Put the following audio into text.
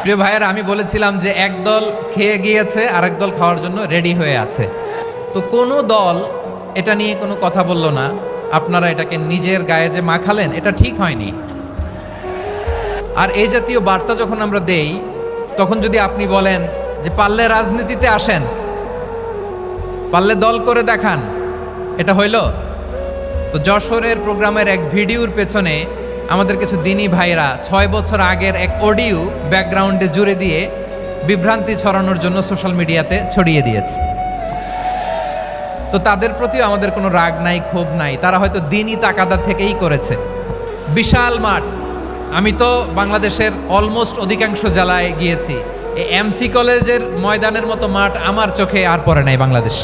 প্রিয় ভাইয়েরা, আমি বলেছিলাম যে একদল খেয়ে গিয়েছে আরেক দল খাওয়ার জন্য রেডি হয়ে আছে। তো কোনো দল এটা নিয়ে কোনো কথা বলল না। আপনারা এটাকে নিজের গায়ে যে মাখালেন, এটা ঠিক হয়নি। আর এই জাতীয় বার্তা যখন আমরা দেই, তখন যদি আপনি বলেন যে পারলে রাজনীতিতে আসেন, পারলে দল করে দেখান, এটা হইল? তো যশোরের প্রোগ্রামের এক ভিডিওর পেছনে আমাদের কিছু দিনী ভাইরা 6 বছর আগের এক অডিও ব্যাকগ্রাউন্ডে জুড়ে দিয়ে বিভ্রান্তি ছড়ানোর জন্য সোশ্যাল মিডিয়াতে ছড়িয়ে দিয়েছে। তো তাদের প্রতিও আমাদের কোনো রাগ নাই, ক্ষোভ নাই। তারা হয়তো দিনই তাকাদা থেকেই করেছে। বিশাল মাঠ, আমি তো বাংলাদেশের অলমোস্ট অধিকাংশ জেলায় গিয়েছি। এই এমসি কলেজের ময়দানের মতো মাঠ আমার চোখে আর পড়ে নাই বাংলাদেশ।